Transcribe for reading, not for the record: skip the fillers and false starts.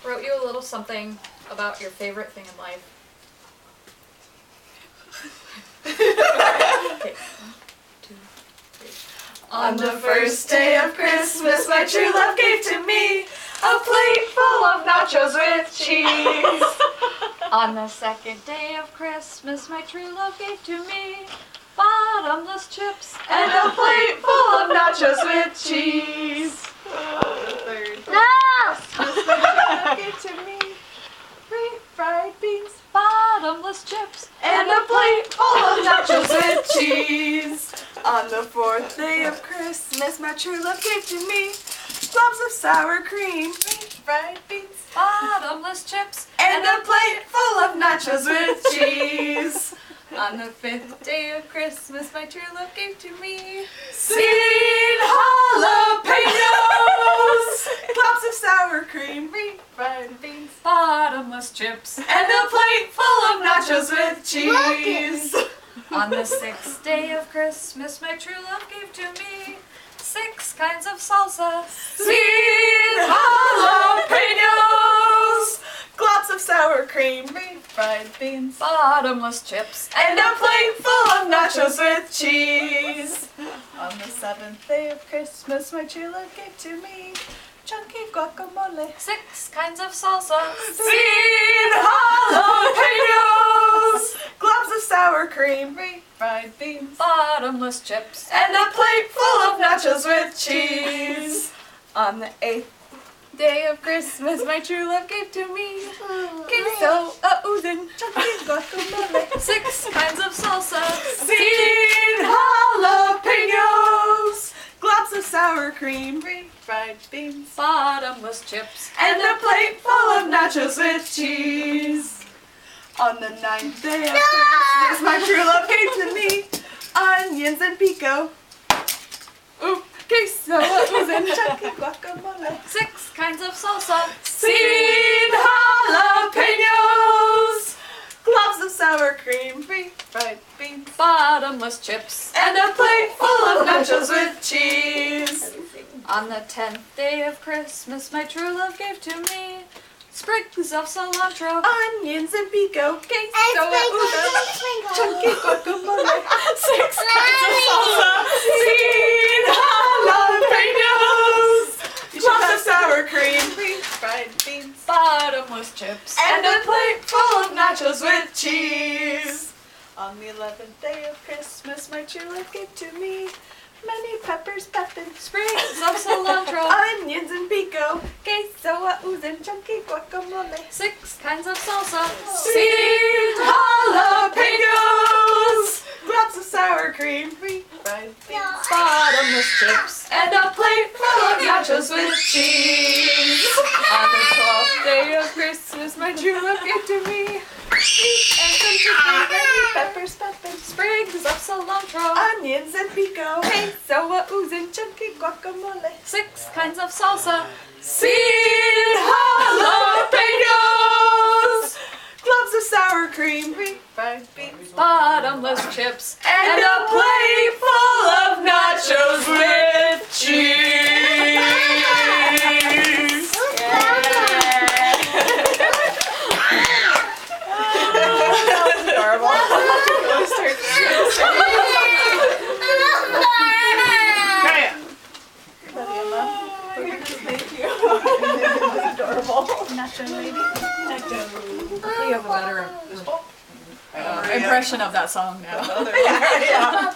wrote you a little something about your favorite thing in life. Okay. 1, 2, 3. On the first day of Christmas, my true love gave to me a plate full of nachos with cheese. On the second day of Christmas, my true love gave to me bottomless chips And a plate full of nachos with cheese. Third. Christmas, my true love gave to me refried beans bottomless chips and a plate full of nachos with cheese. On the fourth day of Christmas, my true love gave to me globs of sour cream, refried beans, bottomless chips and a plate full of nachos with cheese. On the fifth day of Christmas, my true love gave to me Sweet jalapenos, globs of sour cream, refried beans, bottomless chips. and a plate full of nachos with cheese. On the sixth day of Christmas, my true love gave to me 6 kinds of salsa, Sweet jalapenos, globs of sour cream, refried beans, bottomless chips. and a plate full of nachos with cheese. On the seventh day of Christmas, my true love gave to me chunky guacamole, 6 kinds of salsa, sweet jalapenos, globs of sour cream, refried beans, bottomless chips. and a plate full of nachos with cheese. On the eighth Day of Christmas, my true love gave to me queso, oozing, chunky guacamole, 6 kinds of salsa, sweet jalapenos, globs of sour cream, refried beans, bottomless chips. and a plate full of nachos with cheese. On the ninth day of Christmas, my true love gave to me onions and pico, queso, oozing, chunky guacamole, 6 kinds of salsa, sweet jalapenos, globs of sour cream, refried beans, bottomless chips. and a plate full of nachos with cheese. On the 10th day of Christmas, my true love gave to me sprigs of cilantro, Onions and pico, queso, oozing, chunky guacamole, 6 kinds of salsa, sweet jalapenos, globs of sour cream, refried beans, bottomless chips. and a plate full of nachos with cheese. On the 11th day of Christmas, my true love gave to me many peppers, peppin', Sprigs of cilantro, onions and pico, queso, oozing, chunky guacamole, 6 kinds of salsa, sweet jalapenos, globs of sour cream, refried beans, bottomless chips. and a plate full of nachos with cheese. On the 12th day of Christmas, my true love gave to me And some chicken, many peppers, peppin', sprigs of cilantro, onions and pico, queso, oozing, chunky guacamole, 6 kinds of salsa, sweet jalapenos, globs of sour cream, refried beans, bottomless chips. and a plate full of nachos with cheese. Thank you. Adorable. Nacho lady. You have a better impression of that song now. Yeah.